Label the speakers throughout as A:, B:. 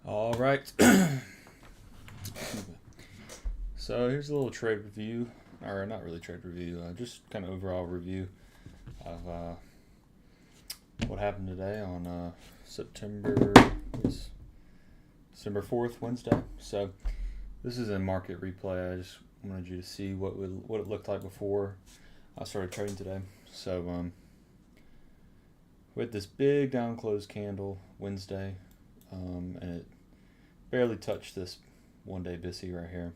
A: All right. So here's a little trade review, or not really trade review, just kind of overall review of what happened today on December 4th, Wednesday. So this is a market replay. I just wanted you to see what it looked like before I started trading today. So we had this big down close candle Wednesday, and it barely touched this one-day BISI right here.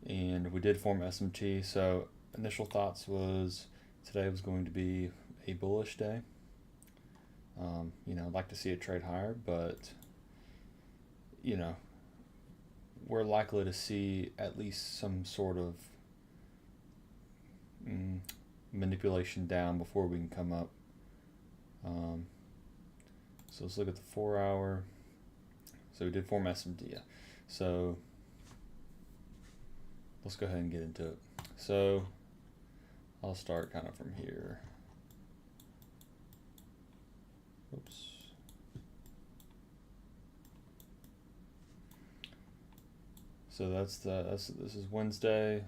A: And we did form SMT. So initial thoughts was today was going to be a bullish day. I'd like to see it trade higher, but we're likely to see at least some sort of manipulation down before we can come up. So let's look at the 4-hour. So we did form SMT. Yeah. So let's go ahead and get into it. So I'll start kind of from here. Oops. So this is Wednesday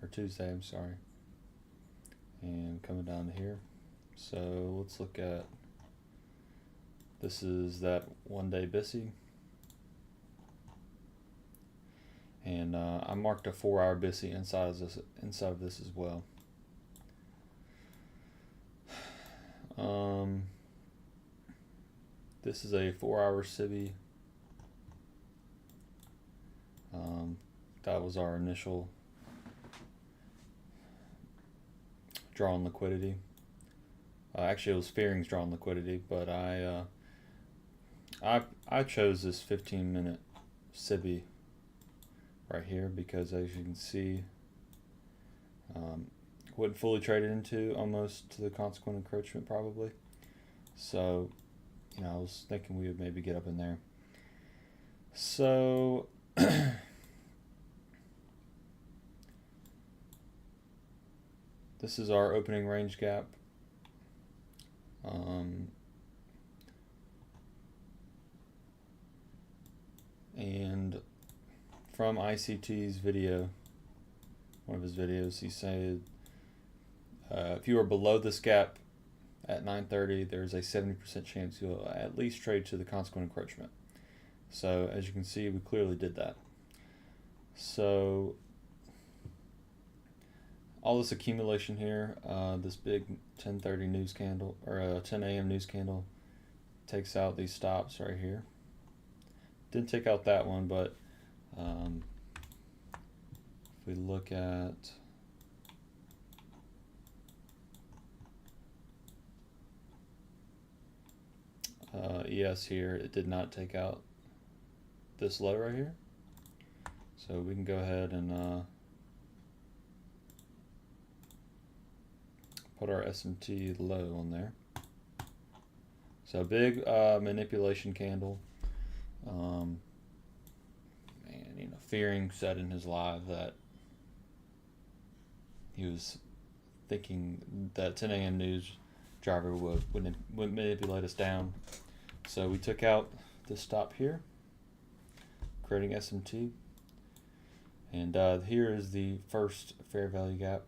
A: or Tuesday, I'm sorry. And coming down to here. So let's look at, this is that one-day BISI. And I marked a 4-hour BISI inside of this as well. This is a 4-hour SIBI. That was our initial draw on liquidity. Actually, it was Fearing's draw on liquidity, but I chose this 15-minute SIBI right here because, as you can see, wasn't fully traded into almost to the consequent encroachment probably. So, I was thinking we would maybe get up in there. So this is our opening range gap. And from ICT's video, one of his videos, he said, if you are below this gap at 9:30, there's a 70% chance you'll at least trade to the consequent encroachment. So as you can see, we clearly did that. So all this accumulation here, this big 10:30 news candle or 10 a.m. news candle takes out these stops right here. Didn't take out that one, but if we look at ES here, it did not take out this low right here. So we can go ahead and put our SMT low on there. So big manipulation candle. And Fearing said in his live that he was thinking that 10 a.m. news driver would manipulate us down. So we took out this stop here, creating SMT. And here is the first fair value gap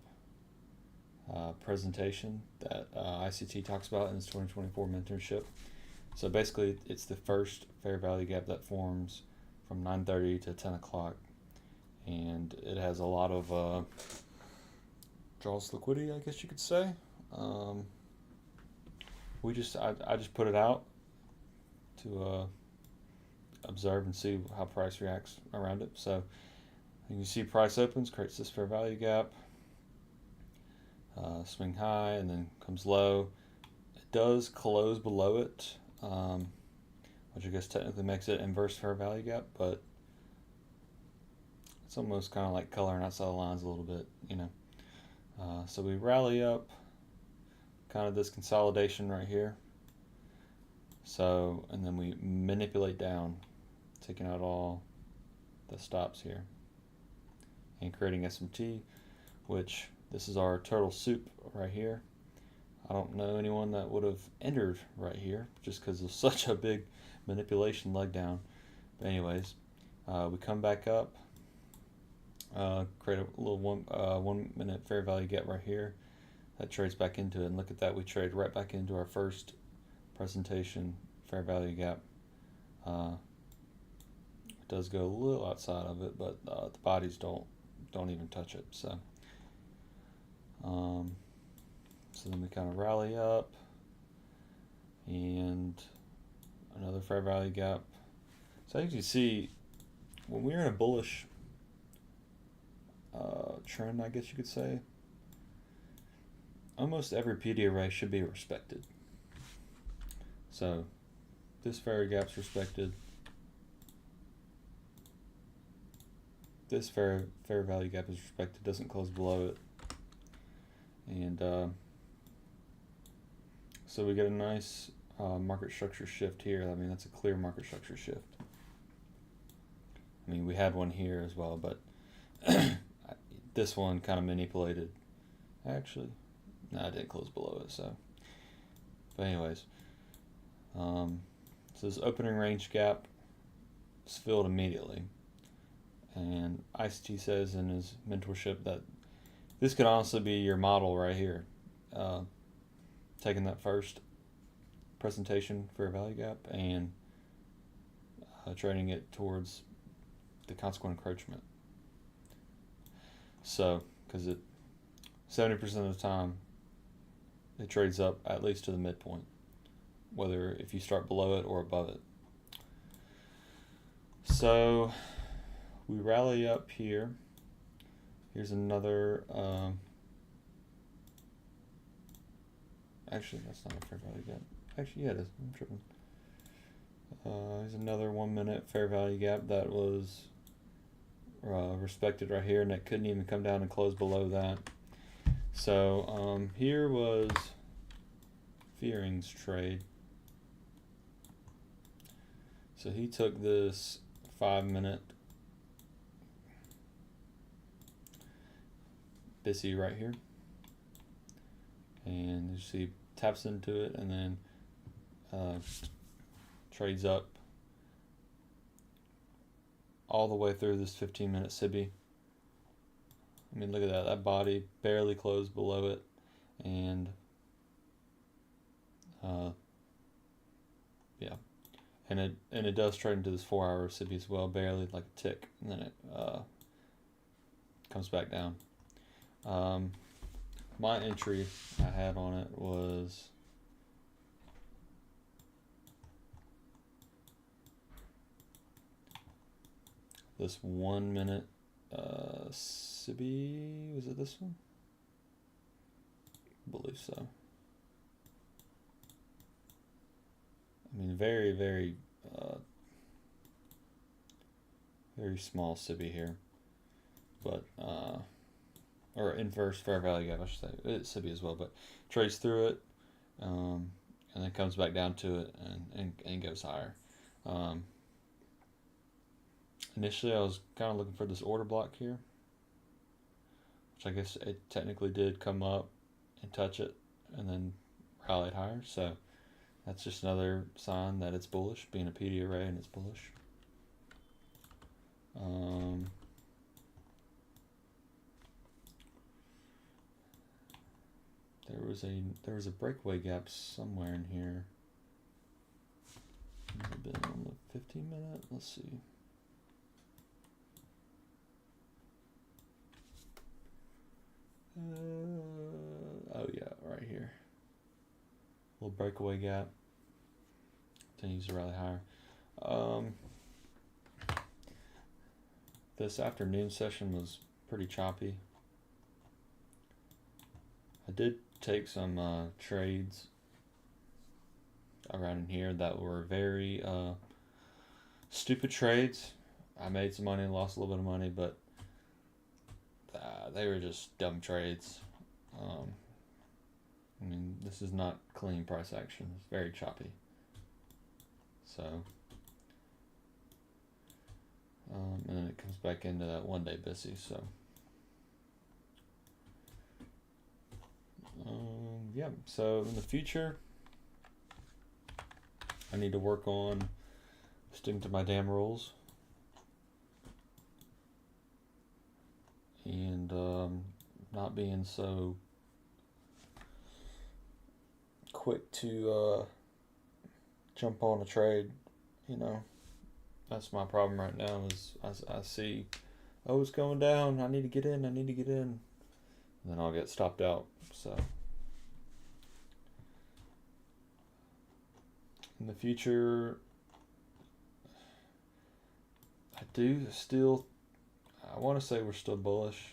A: presentation that ICT talks about in his 2024 mentorship. So basically, it's the first fair value gap that forms from 9:30 to 10 o'clock. And it has a lot of draws liquidity, I guess you could say. I just put it out to observe and see how price reacts around it. So you can see price opens, creates this fair value gap, swing high, and then comes low. It does close below it, which I guess technically makes it inverse fair value gap, but it's almost kind of like coloring outside the lines a little bit, So we rally up, kind of this consolidation right here. So, and then we manipulate down, taking out all the stops here and creating SMT, which this is our turtle soup right here. I don't know anyone that would have entered right here just because of such a big manipulation leg down. But anyways, we come back up, create a little 1 minute fair value gap right here. That trades back into it, and look at that, we trade right back into our first presentation fair value gap. It does go a little outside of it, but the bodies don't even touch it. So then we kind of rally up, and another fair value gap. So as you can see, when we're in a bullish trend, I guess you could say, almost every PD array should be respected. So this fair gap's respected. This fair value gap is respected, doesn't close below it. And so we get a nice market structure shift here. I mean, that's a clear market structure shift. I mean, we had one here as well, but this one kind of manipulated. Actually, no, I didn't close below it. So, but anyways, so this opening range gap is filled immediately, and ICT says in his mentorship that this could honestly be your model right here. Taking that first presentation for a value gap and trading it towards the consequent encroachment. So, because 70% of the time, it trades up at least to the midpoint, whether if you start below it or above it. So, we rally up here. Here's another, actually that's not a fair value gap. Actually, yeah, it is. I'm tripping. Here's another 1 minute fair value gap that was respected right here, and it couldn't even come down and close below that. So here was Fearing's trade. So he took this 5 minute BISI right here, and you see taps into it and then trades up all the way through this 15-minute SIBI. I mean, look at that. That body barely closed below it, and yeah, and it does trade into this 4-hour SIBI as well, barely, like a tick, and then it comes back down. My entry I had on it was this 1 minute SIBI. Was it this one? I believe so. I mean, very, very, very small SIBI here, but or inverse fair value gap, I should say. It's SIBI as well, but trades through it, and then comes back down to it and goes higher. Initially, I was kind of looking for this order block here, which I guess it technically did come up and touch it and then rallied higher. So that's just another sign that it's bullish, being a PD array and it's bullish. There was a breakaway gap somewhere in here. Might have been on the 15-minute. Let's see. Oh yeah, right here. Little breakaway gap. Continues to rally higher. This afternoon session was pretty choppy. I did take some trades around in here that were very stupid trades. I made some money and lost a little bit of money, but they were just dumb trades. I mean, this is not clean price action. It's very choppy. So, and then it comes back into that 1 day BISI. So, yeah, so in the future, I need to work on sticking to my damn rules and not being so quick to jump on a trade. You know, that's my problem right now. Is I see, oh, it's going down. I need to get in. I need to get in. And then I'll get stopped out. So in the future, I want to say we're still bullish.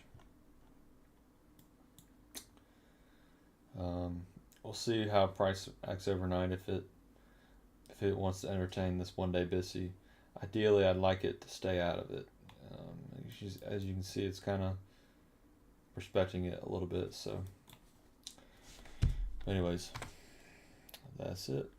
A: We'll see how price acts overnight if it wants to entertain this 1 day BISI. Ideally, I'd like it to stay out of it. As you can see, it's kind of respecting it a little bit. So, anyways, that's it.